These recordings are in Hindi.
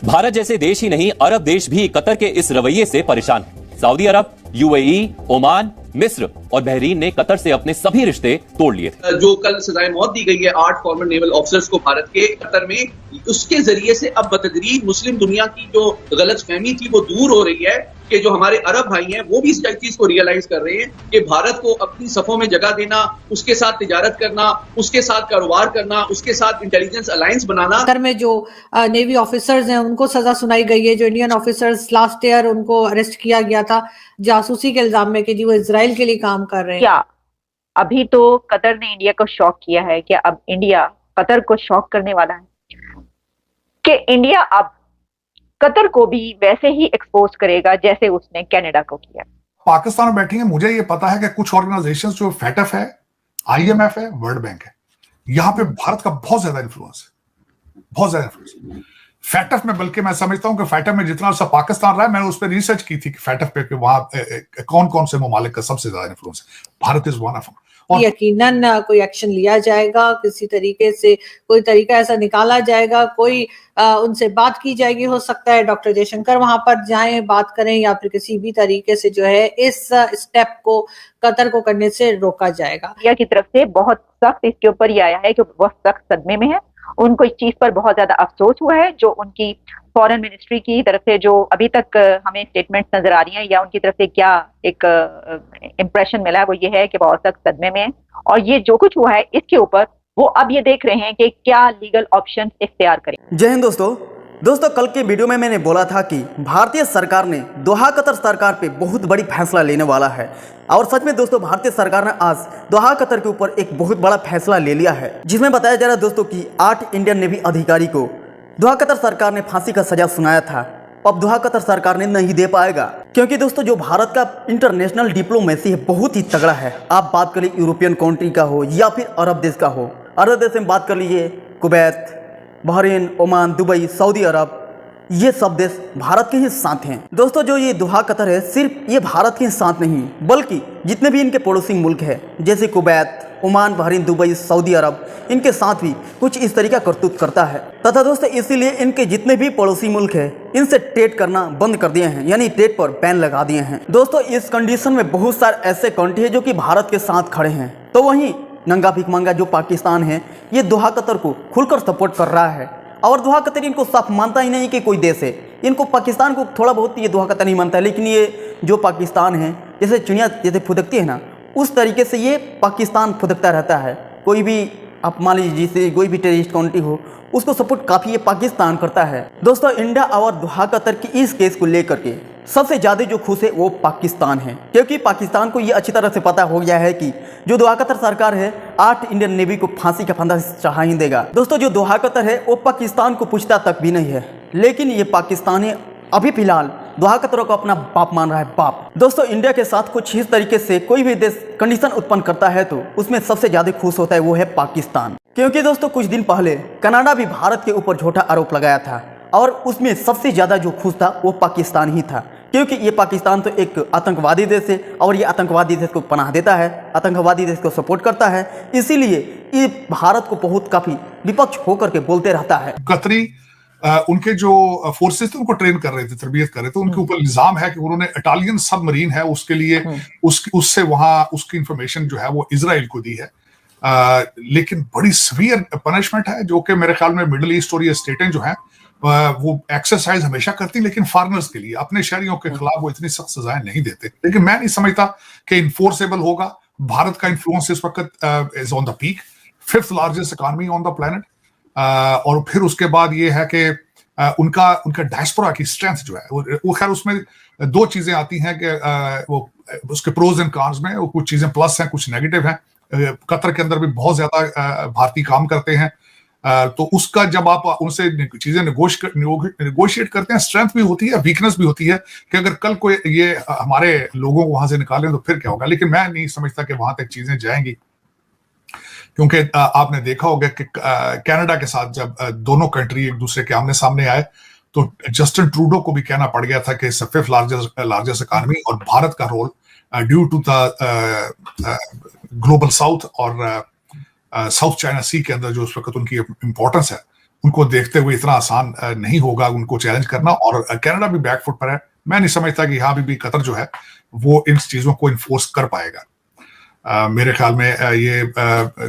भारत जैसे देश ही नहीं, अरब देश भी कतर के इस रवैये से परेशान है। सऊदी अरब, यूएई, ओमान, मिस्र और बहरीन ने कतर से अपने सभी रिश्ते तोड़ लिए थे। जो कल सजाए मौत दी गई है 8 फॉर्मर नेवल ऑफिसर्स को भारत के कतर में, उसके जरिए से अब बतदरीज मुस्लिम दुनिया की जो गलतफहमी थी वो दूर हो रही है कि जो हमारे अरब भाई हैं वो भी इस चीज को रियलाइज कर रहे हैं कि भारत को अपनी सफों में जगह देना, उसके साथ तिजारत करना, उसके साथ कारोबार करना, उसके साथ इंटेलिजेंस अलायंस बनाना। कतर में जो नेवी ऑफिसर्स हैं उनको सजा सुनाई गई है। जो इंडियन ऑफिसर्स लास्ट ईयर उनको अरेस्ट किया गया था जासूसी के इल्जाम में कि जी वो इजराइल के लिए काम कर रहे हैं। क्या अभी तो कतर ने इंडिया को शॉक किया है, क्या अब इंडिया कतर को शॉक करने वाला है कि इंडिया अब कतर को भी वैसे ही एक्सपोज करेगा जैसे उसने कनाडा को किया। पाकिस्तान में बैठी है, मुझे ये पता है कि कुछ ऑर्गेनाइजेशंस जो फैटफ है, आईएमएफ है, वर्ल्ड बैंक है, यहां पे भारत का बहुत ज्यादा इन्फ्लुएंस है, बहुत ज्यादा इन्फ्लुएंस। फैटफ में, बल्कि मैं समझता हूं कि फैटफ में जितना सा पाकिस्तान रहा है, मैंने उस पर रिसर्च की थी कि फैटफ पे कि वहां कौन कौन से ममालिक का सबसे ज्यादा इन्फ्लुएंस है। Bharat is one of them. यकीनन कोई एक्शन लिया जाएगा, किसी तरीके से कोई तरीका ऐसा निकाला जाएगा, कोई उनसे बात की जाएगी। हो सकता है डॉक्टर जयशंकर वहां पर जाएं, बात करें, या फिर किसी भी तरीके से जो है इस स्टेप को कतर को करने से रोका जाएगा। इंडिया की तरफ से बहुत सख्त इसके ऊपर ये आया है कि वह सख्त सदमे में है। उनको इस चीज पर बहुत ज्यादा अफसोस हुआ है। जो उनकी फॉरेन मिनिस्ट्री की तरफ से जो अभी तक हमें स्टेटमेंट नजर आ रही हैं या उनकी तरफ से क्या एक इम्प्रेशन मिला है, वो ये है कि बहुत सख्त सदमे में है। और ये जो कुछ हुआ है इसके ऊपर वो अब ये देख रहे हैं कि क्या लीगल ऑप्शन इख्तियार करें। जय हिंद दोस्तों, कल के वीडियो में मैंने बोला था कि भारतीय सरकार ने दोहा कतर सरकार पे बहुत बड़ी फैसला लेने वाला है। और सच में दोस्तों, भारतीय सरकार ने आज दोहा कतर के ऊपर एक बहुत बड़ा फैसला ले लिया है, जिसमें बताया जा रहा है दोस्तों कि 8 इंडियन नेवी अधिकारी को दोहा कतर सरकार ने फांसी का सजा सुनाया था। अब दोहा कतर सरकार ने नहीं दे पाएगा, क्योंकि दोस्तों जो भारत का इंटरनेशनल डिप्लोमेसी है बहुत ही तगड़ा है। आप बात कर लीजिए यूरोपियन कंट्री का हो या फिर अरब देश का हो। अरब देश में बात कर लीजिए Kuwait, Bahrain, Oman, Dubai, Saudi Arab, ये सब देश भारत के ही साथ हैं। दोस्तों जो ये दोहा कतर है, सिर्फ ये भारत के साथ नहीं बल्कि जितने भी इनके पड़ोसी मुल्क हैं जैसे Kuwait, Oman, Bahrain, Dubai, Saudi Arab, इनके साथ भी कुछ इस तरीका करतूत करता है। तथा दोस्तों इसीलिए इनके जितने भी पड़ोसी मुल्क हैं इनसे ट्रेड करना बंद कर दिए हैं, यानी ट्रेड पर बैन लगा दिए हैं। दोस्तों इस कंडीशन में बहुत सारे ऐसे कंट्री है जो कि भारत के साथ खड़े हैं, तो वहीं नंगा भिखमंगा जो पाकिस्तान है ये दोहा कतर को खुलकर सपोर्ट कर रहा है। और दोहा कतर इनको साफ मानता ही नहीं कि कोई देश है। इनको पाकिस्तान को थोड़ा बहुत ये दोहा कतर नहीं मानता है, लेकिन ये जो पाकिस्तान है जैसे चिड़िया जैसे फुदकती है ना, उस तरीके से ये पाकिस्तान फुदकता रहता है। कोई भी आप मान लीजिए जैसे कोई भी टेररिस्ट कंट्री हो उसको सपोर्ट काफ़ी ये पाकिस्तान करता है। दोस्तों इंडिया और दोहा कतर की इस केस को लेकर के सबसे ज़्यादा जो खुश है वो पाकिस्तान है, क्योंकि पाकिस्तान को ये अच्छी तरह से पता हो गया है कि जो दोहा कतर सरकार है 8 इंडियन नेवी को फांसी का फंदा चढ़ा ही देगा। दोस्तों जो दोहा कतर है वो पाकिस्तान को पूछता तक भी नहीं है, लेकिन ये पाकिस्तान अभी फिलहाल दोहा कतर को अपना बाप मान रहा है, बाप। दोस्तों इंडिया के साथ कुछ इस तरीके से कोई भी देश कंडीशन उत्पन्न करता है तो उसमें सबसे ज्यादा खुश होता है वो है पाकिस्तान। क्योंकि दोस्तों कुछ दिन पहले कनाडा भी भारत के ऊपर झूठा आरोप लगाया था और उसमें सबसे ज्यादा जो खुश था वो पाकिस्तान ही था, क्योंकि ये पाकिस्तान तो एक आतंकवादी देश है और ये आतंकवादी देश को पनाह देता है, आतंकवादी देश को सपोर्ट करता है, इसीलिए ये भारत को बहुत काफी विपक्ष होकर के बोलते रहता है। कतरी उनके जो फोर्सेस थे उनको ट्रेन कर रहे थे, तरबियत कर रहे थे, उनके ऊपर इल्जाम है कि उन्होंने इटालियन सबमरीन है उसके लिए उससे वहां उसकी इंफॉर्मेशन जो है वो इजराइल को दी है। लेकिन बड़ी सीवियर पनिशमेंट है जो कि मेरे ख्याल में मिडिल ईस्ट और ये स्टेटें जो है वो एक्सरसाइज हमेशा करती, लेकिन फॉरेनर्स के लिए, अपने शहरियों के खिलाफ वो इतनी सख्त सजाएं नहीं देते। लेकिन मैं नहीं समझता कि इन्फोर्सेबल होगा। भारत का इन्फ्लुएंस इस वक्त is on the peak, 5th largest economy on the planet. और फिर उसके बाद ये है कि उनका डायस्पोरा की स्ट्रेंथ जो है वो खैर उसमें 2 चीजें आती हैं कि वो उसके प्रोज एंड कॉन्स में वो कुछ चीजें प्लस हैं, कुछ नेगेटिव हैं। कतर के अंदर भी बहुत ज्यादा भारतीय काम करते हैं, तो उसका जब आप उनसे चीजें नेगोशिएट करते हैं, स्ट्रेंथ भी होती है, वीकनेस भी होती है कि अगर कल कोई ये हमारे लोगों को वहां से निकालें तो फिर क्या होगा। लेकिन मैं नहीं समझता कि वहां तक चीजें जाएंगी, क्योंकि आपने देखा होगा कि कनाडा के साथ जब दोनों कंट्री एक दूसरे के आमने सामने आए तो जस्टिन ट्रूडो को भी कहना पड़ गया था कि 5th लार्जेस्ट इकोनॉमी और भारत का role due to the global south और साउथ चाइना सी के अंदर जो उस वक्त उनकी इंपॉर्टेंस है उनको देखते हुए इतना आसान नहीं होगा उनको चैलेंज करना। और कनाडा भी बैकफुट पर है। मैं नहीं समझता कि यहाँ भी कतर जो है वो इन चीजों को इन्फोर्स कर पाएगा। मेरे ख्याल में ये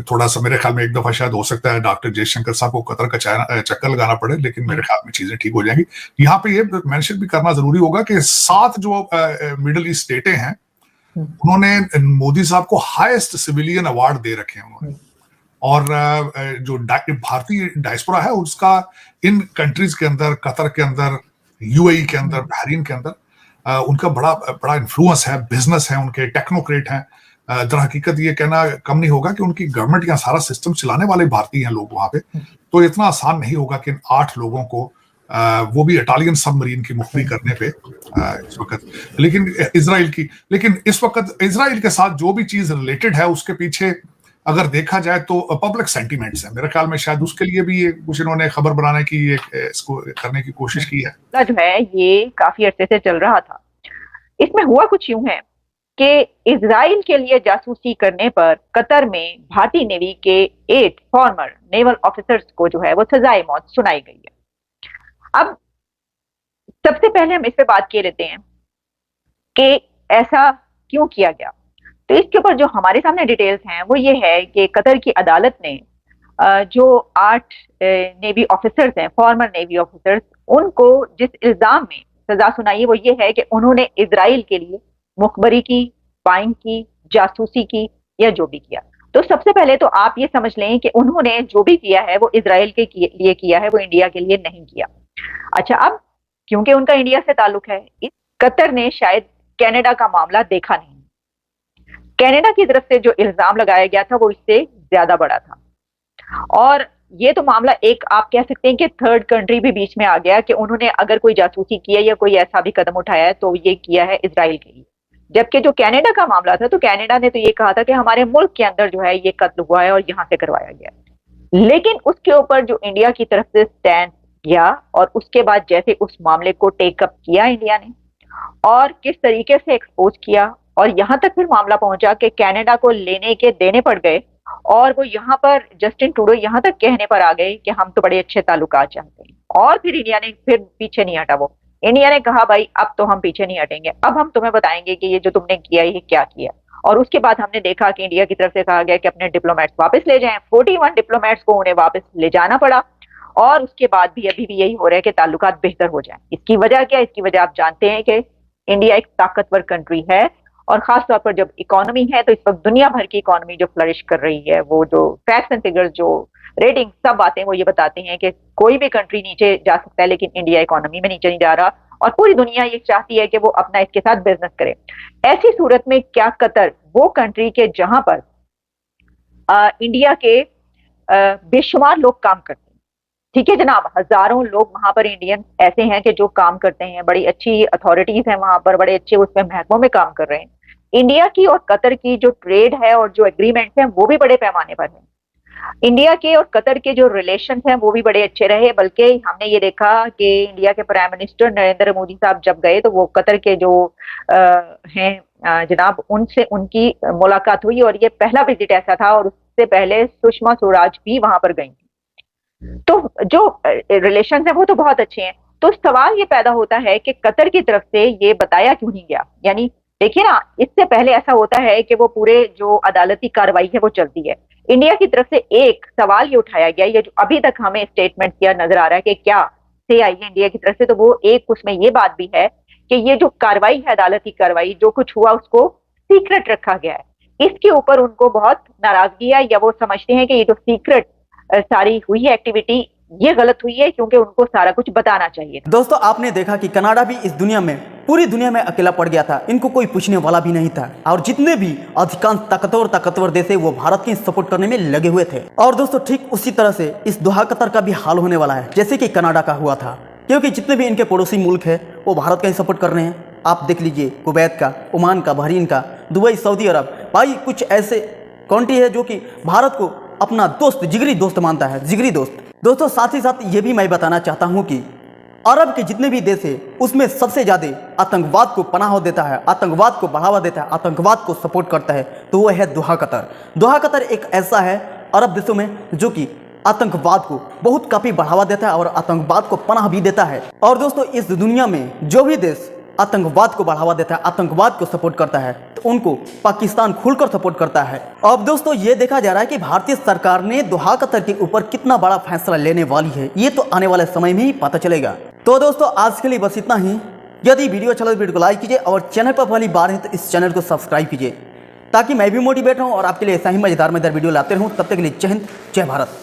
थोड़ा सा, मेरे ख्याल में एक दफा शायद हो सकता है डॉक्टर जयशंकर साहब को कतर का चक्कर लगाना पड़े, लेकिन मेरे ख्याल में चीजें ठीक हो जाएंगी। यहाँ पे ये मेंशन भी करना जरूरी होगा कि 7 जो मिडिल ईस्ट स्टेटें हैं उन्होंने मोदी साहब को हाईएस्ट सिविलियन अवार्ड दे रखे हैं उन्होंने। और जो भारतीय डायस्पोरा है उसका इन कंट्रीज के अंदर, कतर के अंदर, यूएई के अंदर, बहरीन के अंदर उनका बड़ा इन्फ्लुएंस है, बिजनेस है, उनके टेक्नोक्रेट हैं। दर हकीकत ये कहना कम नहीं होगा कि उनकी गवर्नमेंट या सारा सिस्टम चलाने वाले भारतीय हैं लोग वहां पे। तो इतना आसान नहीं होगा कि इन 8 लोगों को वो भी इटालियन सबमरीन की मुख्तरी करने पे इस वक्त। लेकिन इस वक्त इजराइल के साथ जो भी चीज रिलेटेड है उसके पीछे अगर देखा जाए तो पब्लिक सेंटीमेंट्स है। मेरे ख्याल में शायद उसके लिए भी ये कुछ इन्होंने खबर बनाने की, इसको करने की कोशिश की है। जो है ये काफी अर्से से चल रहा था। इसमें हुआ कुछ यूं है कि इजराइल के लिए जासूसी करने पर कतर में भारतीय नेवी के 8 फॉर्मर नेवल ऑफिसर्स को जो है वो सजाए मौत सुनाई गई है। अब सबसे पहले हम इस पे बात किए लेते हैं कि ऐसा क्यों किया गया। तो इसके ऊपर जो हमारे सामने डिटेल्स हैं वो ये है कि कतर की अदालत ने जो 8 नेवी ऑफिसर्स हैं, फॉर्मर नेवी ऑफिसर्स, उनको जिस इल्जाम में सजा सुनाई है वो ये है कि उन्होंने इजराइल के लिए मुखबरी की, स्पाइंग की, जासूसी की या जो भी किया। तो सबसे पहले तो आप ये समझ लें कि उन्होंने जो भी किया है वो इजराइल के लिए किया है, वो इंडिया के लिए नहीं किया। अच्छा, अब क्योंकि उनका इंडिया से ताल्लुक है, कतर ने शायद कनाडा का मामला देखा नहीं। कनाडा की तरफ से जो इल्जाम लगाया गया था वो इससे ज्यादा बड़ा था। और ये तो मामला एक आप कह सकते हैं कि थर्ड कंट्री भी बीच में आ गया कि उन्होंने अगर कोई जासूसी किया या कोई ऐसा भी कदम उठाया है तो ये किया है इजराइल के लिए। जबकि जो कनाडा का मामला था तो कनाडा ने तो ये कहा था कि हमारे मुल्क के अंदर जो है ये कत्ल हुआ है और यहां से करवाया गया। लेकिन उसके ऊपर जो इंडिया की तरफ से स्टैंड किया और उसके बाद जैसे उस मामले को टेकअप किया इंडिया ने और किस तरीके से एक्सपोज किया, और यहां तक फिर मामला पहुंचा कि कनाडा को लेने के देने पड़ गए और वो यहाँ पर जस्टिन ट्रूडो यहाँ तक कहने पर आ गए कि हम तो बड़े अच्छे ताल्लुकात चाहते हैं। और फिर इंडिया ने फिर पीछे नहीं हटा। वो इंडिया ने कहा भाई अब तो हम पीछे नहीं हटेंगे, अब हम तुम्हें बताएंगे कि ये जो तुमने किया ये क्या किया। और उसके बाद हमने देखा कि इंडिया की तरफ से कहा गया कि अपने डिप्लोमेट्स वापस ले जाएं। 41 डिप्लोमेट्स को उन्हें वापस ले जाना पड़ा और उसके बाद भी अभी भी यही हो रहा है कि ताल्लुकात बेहतर हो जाएं। इसकी वजह क्या है? इसकी वजह आप जानते हैं कि इंडिया एक ताकतवर कंट्री है और खासतौर पर जब इकोनॉमी है तो इस वक्त दुनिया भर की इकोनॉमी जो फ्लरिश कर रही है, वो जो फैक्ट्स एंड फिगर्स, जो रेटिंग, सब बातें वो ये बताती हैं कि कोई भी कंट्री नीचे जा सकता है लेकिन इंडिया इकोनॉमी में नीचे नहीं जा रहा और पूरी दुनिया ये चाहती है कि वो अपना इसके साथ बिजनेस करे। ऐसी सूरत में क्या कतर वो कंट्री के जहां पर इंडिया के बेशुमार लोग काम करते हैं, ठीक है जनाब, हजारों लोग वहां पर इंडियन ऐसे हैं कि जो काम करते हैं, बड़ी अच्छी अथॉरिटीज हैं वहां पर, बड़े अच्छे उसमें महकमों में काम कर रहे हैं। इंडिया की और कतर की जो ट्रेड है और जो एग्रीमेंट्स हैं वो भी बड़े पैमाने पर हैं। इंडिया के और कतर के जो रिलेशंस हैं वो भी बड़े अच्छे रहे, बल्कि हमने ये देखा कि इंडिया के प्राइम मिनिस्टर नरेंद्र मोदी साहब जब गए तो वो कतर के जो हैं जनाब, उनसे उनकी मुलाकात हुई और ये पहला विजिट ऐसा था। और उससे पहले सुषमा स्वराज भी वहां पर गई थी। तो जो रिलेशंस हैं वो तो बहुत अच्छे हैं। तो सवाल ये पैदा होता है कि कतर की तरफ से ये बताया क्यों नहीं गया। यानी देखिए ना, इससे पहले ऐसा होता है कि वो पूरे जो अदालती कार्रवाई है वो चलती है। इंडिया की तरफ से एक सवाल ये उठाया गया, ये जो अभी तक हमें स्टेटमेंट किया नजर आ रहा है कि क्या से आई है इंडिया की तरफ से, तो वो एक उसमें ये बात भी है कि ये जो कार्रवाई है, अदालती कार्रवाई, जो कुछ हुआ उसको सीक्रेट रखा गया है। इसके ऊपर उनको बहुत नाराजगी है या वो समझते हैं कि ये जो सीक्रेट सारी हुई है एक्टिविटी ये गलत हुई है क्योंकि उनको सारा कुछ बताना चाहिए। दोस्तों आपने देखा कि कनाडा भी इस दुनिया में, पूरी दुनिया में अकेला पड़ गया था, इनको कोई पूछने वाला भी नहीं था और जितने भी अधिकांश ताकतवर देश है वो भारत की सपोर्ट करने में लगे हुए थे। और दोस्तों ठीक उसी तरह से इस दोहा कतर का भी हाल होने वाला है जैसे कि कनाडा का हुआ था, क्योंकि जितने भी इनके पड़ोसी मुल्क है वो भारत का ही सपोर्ट कर रहे हैं। आप देख लीजिए कुवैत का, ओमान का, बहरीन का, दुबई, सऊदी अरब, भाई कुछ ऐसे कंट्री है जो कि भारत को अपना दोस्त, जिगरी दोस्त मानता है, जिगरी दोस्त। दोस्तों साथ ही साथ ये भी मैं बताना चाहता हूँ कि अरब के जितने भी देश है उसमें सबसे ज़्यादा आतंकवाद को पनाह देता है, आतंकवाद को बढ़ावा देता है, आतंकवाद को सपोर्ट करता है, तो वो है दोहा कतर। दोहा कतर एक ऐसा है अरब देशों में जो कि आतंकवाद को बहुत काफी बढ़ावा देता है और आतंकवाद को पनाह भी देता है। और दोस्तों इस दुनिया में जो भी देश आतंकवाद को बढ़ावा देता है, आतंकवाद को सपोर्ट करता है, तो उनको पाकिस्तान खुलकर सपोर्ट करता है। अब दोस्तों ये देखा जा रहा है कि भारतीय सरकार ने दोहा कतर के ऊपर कितना बड़ा फैसला लेने वाली है, ये तो आने वाले समय में ही पता चलेगा। तो दोस्तों आज के लिए बस इतना ही। यदि वीडियो अच्छा लगे तो वीडियो को लाइक कीजिए और चैनल पर पहली बार है तो इस चैनल को सब्सक्राइब कीजिए, ताकि मैं भी मोटिवेट हूँ और आपके लिए ऐसा ही मजेदार वीडियो लाते रहूँ। तब तक के लिए जय हिंद, जय भारत।